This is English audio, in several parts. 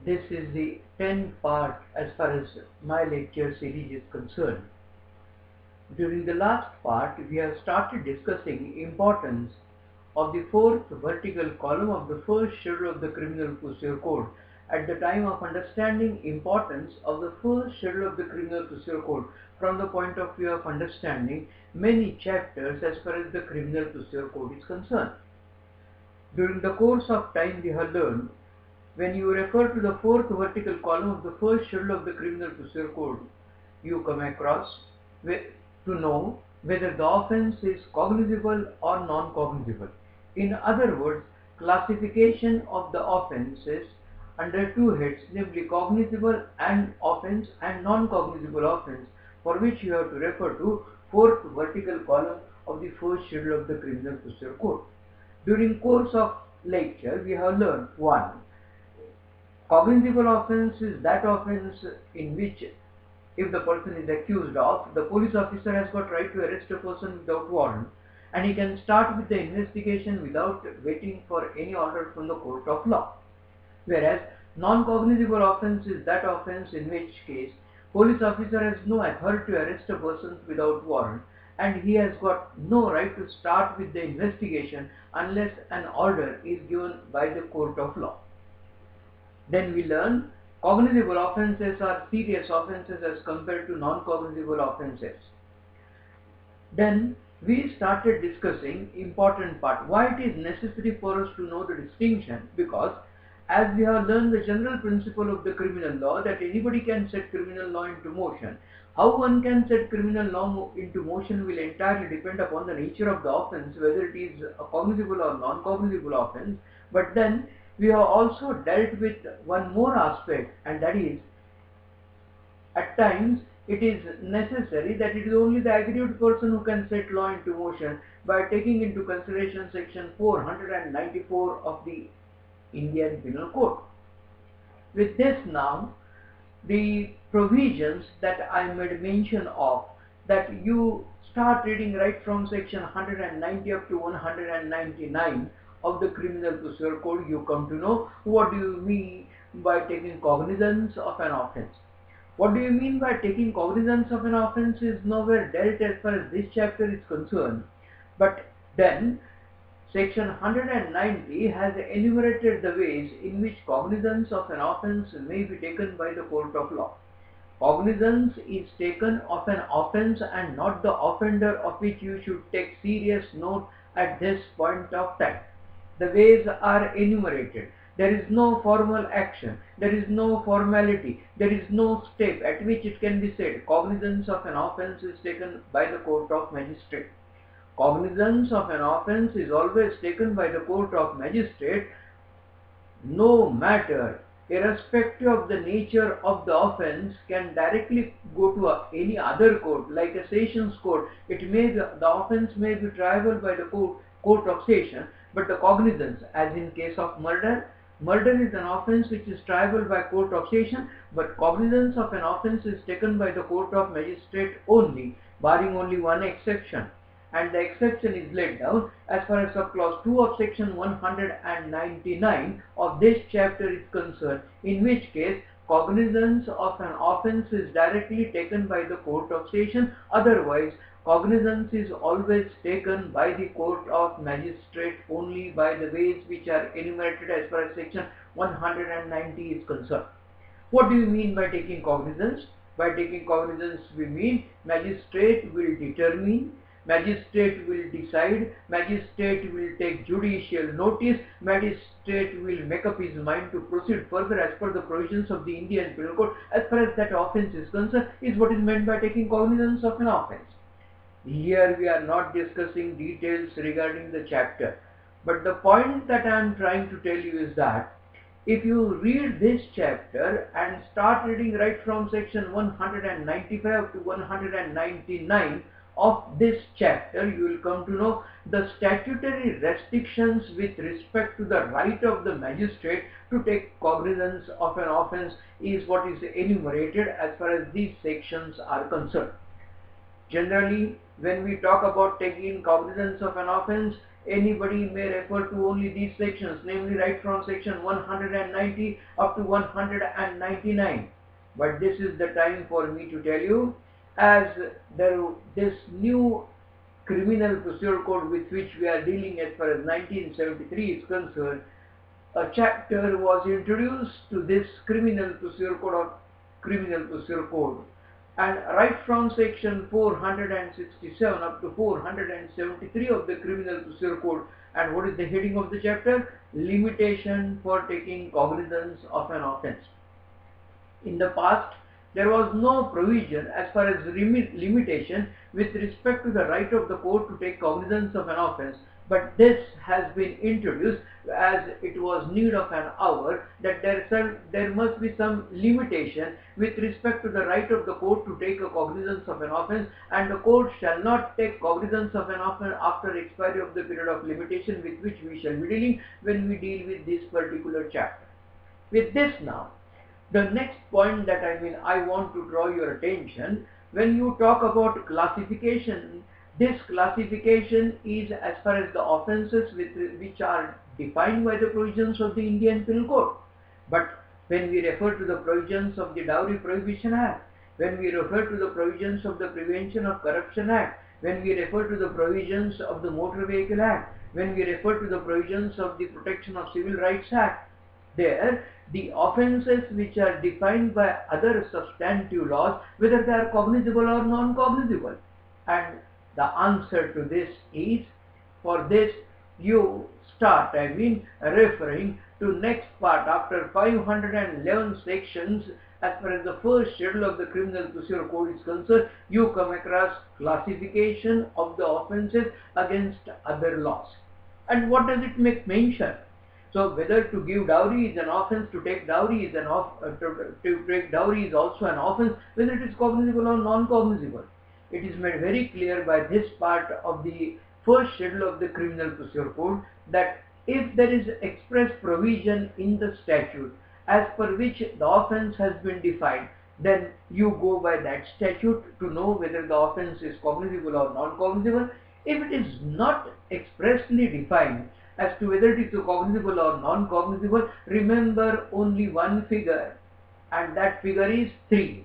This is the 10th part as far as my lecture series is concerned. During the last part, we have started discussing importance of the fourth vertical column of the first schedule of the Criminal Procedure Code. At the time of understanding importance of the first schedule of the Criminal Procedure Code from the point of view of understanding many chapters as far as the Criminal Procedure Code is concerned. During the course of time, we have learned when you refer to the fourth vertical column of the first schedule of the Criminal Procedure Code, you come across to know whether the offence is cognizable or non-cognizable. In other words, classification of the offences under two heads, namely cognizable and offence and non-cognizable offence, for which you have to refer to fourth vertical column of the first schedule of the Criminal Procedure Code. During course of lecture, we have learned 1. Cognizable offence is that offence in which, if the person is accused of, the police officer has got right to arrest a person without warrant, and he can start with the investigation without waiting for any order from the court of law. Whereas non-cognizable offence is that offence in which case police officer has no authority to arrest a person without warrant, and he has got no right to start with the investigation unless an order is given by the court of law. Then we learn cognizable offences are serious offences as compared to non-cognizable offences. Then we started discussing important part, why it is necessary for us to know the distinction, because as we have learned the general principle of the criminal law that anybody can set criminal law into motion. How one can set criminal law into motion will entirely depend upon the nature of the offence, whether it is a cognizable or non-cognizable offence. But then we have also dealt with one more aspect, and that is, at times it is necessary that it is only the aggrieved person who can set law into motion by taking into consideration section 494 of the Indian Penal Code. With this now, the provisions that I made mention of, that you start reading right from section 190 up to 199 of the Criminal Procedure Code, you come to know what do you mean by taking cognizance of an offence. What do you mean by taking cognizance of an offence is nowhere dealt as far as this chapter is concerned. But then section 190 has enumerated the ways in which cognizance of an offence may be taken by the court of law. Cognizance is taken of an offence and not the offender, of which you should take serious note at this point of time. The ways are enumerated. There is no formal action, there is no formality, there is no step at which it can be said cognizance of an offence is taken by the court of magistrate. Cognizance of an offence is always taken by the court of magistrate, no matter, irrespective of the nature of the offence, can directly go to any other court, like a sessions court. It may be, the offence may be triable by the court of session, but the cognizance, as in case of murder, murder is an offence which is triable by court of session, but cognizance of an offence is taken by the court of magistrate only, barring only one exception. And the exception is laid down as far as subclause 2 of section 199 of this chapter is concerned, in which case cognizance of an offence is directly taken by the court of session. Otherwise, cognizance is always taken by the court of magistrate only by the ways which are enumerated as far as section 190 is concerned. What do you mean by taking cognizance? By taking cognizance, we mean magistrate will determine, magistrate will decide, magistrate will take judicial notice, magistrate will make up his mind to proceed further as per the provisions of the Indian Penal Code as far as that offence is concerned, is what is meant by taking cognizance of an offence. Here we are not discussing details regarding the chapter, but the point that I am trying to tell you is that if you read this chapter and start reading right from section 195 to 199 of this chapter, you will come to know the statutory restrictions with respect to the right of the magistrate to take cognizance of an offence is what is enumerated as far as these sections are concerned. Generally, when we talk about taking cognizance of an offence, anybody may refer to only these sections, namely right from section 190 up to 199. But this is the time for me to tell you, as this new criminal procedure code with which we are dealing as far as 1973 is concerned, a chapter was introduced to this criminal procedure code, and right from section 467 up to 473 of the criminal procedure code. And what is the heading of the chapter? Limitation for taking cognizance of an offense. In the past, there was no provision as far as limitation with respect to the right of the court to take cognizance of an offense, but this has been introduced as it was need of an hour, that there must be some limitation with respect to the right of the court to take a cognizance of an offense, and the court shall not take cognizance of an offense after expiry of the period of limitation with which we shall be dealing when we deal with this particular chapter. With this now, the next point that I want to draw your attention, when you talk about classification, this classification is as far as the offences which are defined by the provisions of the Indian Penal Code. But when we refer to the provisions of the Dowry Prohibition Act, when we refer to the provisions of the Prevention of Corruption Act, when we refer to the provisions of the Motor Vehicle Act, when we refer to the provisions of the Protection of Civil Rights Act, there the offences which are defined by other substantive laws, whether they are cognizable or non-cognizable. And the answer to this is, for this you start referring to next part after 511 sections. As far as the first schedule of the Criminal Procedure Code is concerned, you come across classification of the offences against other laws. And what does it make mention? So whether to give dowry is an offense, to take dowry is to take dowry is also an offense, whether it is cognizable or non-cognizable. It is made very clear by this part of the first schedule of the Criminal Procedure Code that if there is express provision in the statute as per which the offense has been defined, then you go by that statute to know whether the offense is cognizable or non-cognizable. If it is not expressly defined as to whether it is cognizable or non-cognizable, remember only one figure, and that figure is 3.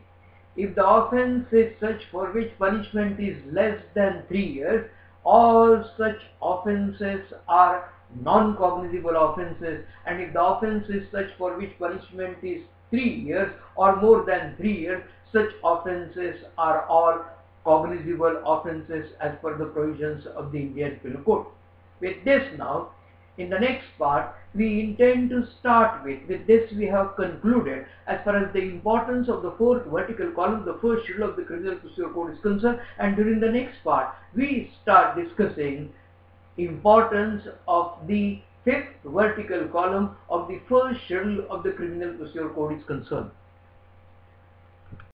If the offense is such for which punishment is less than 3 years, all such offences are non-cognizable offences, and if the offense is such for which punishment is 3 years or more than 3 years, such offences are all cognizable offences as per the provisions of the Indian Penal Code. With this now, in the next part, we intend to start with this we have concluded as far as the importance of the fourth vertical column, the first schedule of the Criminal Procedure Code is concerned, and during the next part, we start discussing importance of the fifth vertical column of the first schedule of the Criminal Procedure Code is concerned.